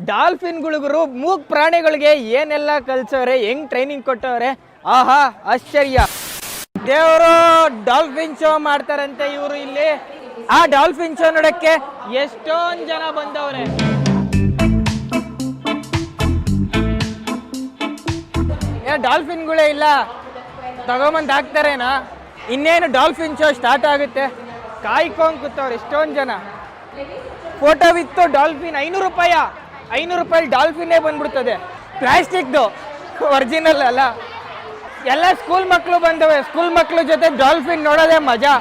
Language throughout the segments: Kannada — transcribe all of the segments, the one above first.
ಡಾಲ್ಫಿನ್ಗಳಿಗೂ ಮೂಕ್ ಪ್ರಾಣಿಗಳಿಗೆ ಏನೆಲ್ಲ ಕಲ್ಸವ್ರೆ, ಹೆಂಗ್ ಟ್ರೈನಿಂಗ್ ಕೊಟ್ಟವ್ರೆ, ಆಹಾ ಆಶ್ಚರ್ಯ. ದೇವರು ಡಾಲ್ಫಿನ್ ಶೋ ಮಾಡ್ತಾರಂತೆ ಇವರು ಇಲ್ಲಿ. ಆ ಡಾಲ್ಫಿನ್ ಶೋ ನೋಡಕ್ಕೆ ಎಷ್ಟೊಂದ್ ಜನ ಬಂದವ್ರೆ. ಡಾಲ್ಫಿನ್ಗಳೇ ಇಲ್ಲ, ತಗೊಂಬಂದ್ ಹಾಕ್ತಾರೇನಾ? ಇನ್ನೇನು ಡಾಲ್ಫಿನ್ ಶೋ ಸ್ಟಾರ್ಟ್ ಆಗುತ್ತೆ, ಕಾಯ್ಕೊಂಡ್ ಕೂತವ್ರೆ ಎಷ್ಟೊಂದ್ ಜನ. ಫೋಟೋ ವಿತ್ತು ಡಾಲ್ಫಿನ್ 500 ರೂಪಾಯಿ, 500 ರೂಪಾಯಿ ಡಾಲ್ಫಿನ್ನೇ ಬಂದ್ಬಿಡ್ತದೆ. ಪ್ಲಾಸ್ಟಿಕ್ದು, ಒರಿಜಿನಲ್ ಅಲ್ಲ. ಎಲ್ಲ ಸ್ಕೂಲ್ ಮಕ್ಕಳು ಬಂದವೆ, ಸ್ಕೂಲ್ ಮಕ್ಕಳ ಜೊತೆ ಡಾಲ್ಫಿನ್ ನೋಡೋದೇ ಮಜಾ.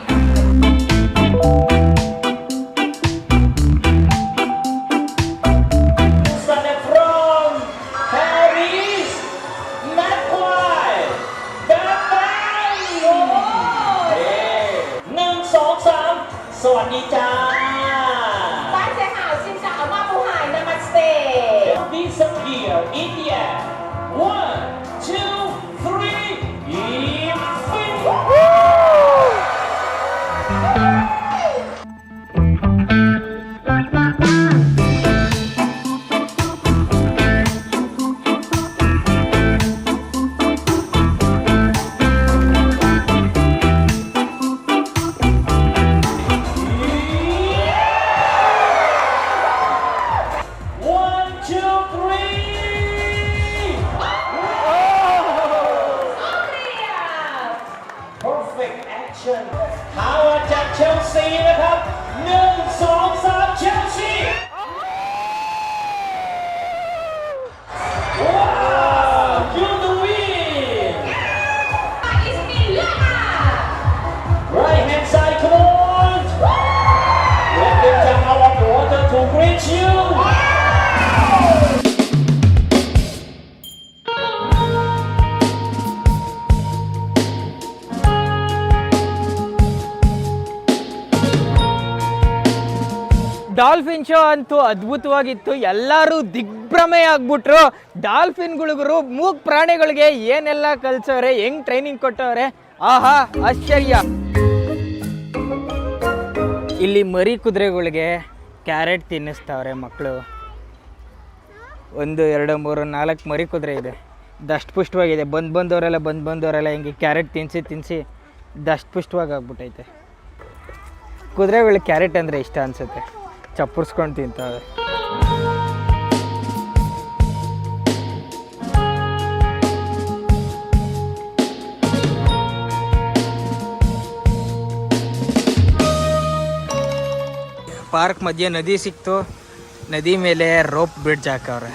India 1 2 3 How about Chelsea นะครับ1 2 3 Chelsea Wow you the win Right hand side come on Let them jump out of the water to greet you dolphin show ಅಂತೂ ಅದ್ಭುತವಾಗಿತ್ತು. ಎಲ್ಲರೂ ದಿಗ್ಭ್ರಮೆ ಆಗ್ಬಿಟ್ರು. ಡಾಲ್ಫಿನ್ಗಳಿಗೂ ಮೂಕ್ ಪ್ರಾಣಿಗಳಿಗೆ ಏನೆಲ್ಲ ಕಲ್ಸವ್ರೆ, ಹೆಂಗ್ ಟ್ರೈನಿಂಗ್ ಕೊಟ್ಟವ್ರೆ, ಆಹಾ ಆಶ್ಚರ್ಯ. ಇಲ್ಲಿ ಮರಿ ಕುದುರೆಗಳಿಗೆ ಕ್ಯಾರೆಟ್ ತಿನ್ನಿಸ್ತಾವ್ರೆ ಮಕ್ಕಳು. 1 2 3 4 ಮರಿ ಕುದುರೆ ಇದೆ. ದಷ್ಟಪುಷ್ಟವಾಗಿದೆ. ಬಂದವರೆಲ್ಲ ಹಿಂಗೆ ಕ್ಯಾರೆಟ್ ತಿನ್ನಿಸಿ ದಷ್ಟಪುಷ್ಟವಾಗಿ ಆಗ್ಬಿಟ್ಟೈತೆ. ಕುದುರೆಗಳಿಗೆ ಕ್ಯಾರೆಟ್ ಅಂದರೆ ಇಷ್ಟ ಅನಿಸುತ್ತೆ, ಚಪ್ಪರ್ಸ್ಕೊಂಡು ತಿಂತಾವೆ. ಪಾರ್ಕ್ ಮಧ್ಯೆ ನದಿ ಸಿಕ್ತು, ನದಿ ಮೇಲೆ ರೋಪ್ ಬ್ರಿಡ್ಜ್ ಹಾಕವ್ರೆ.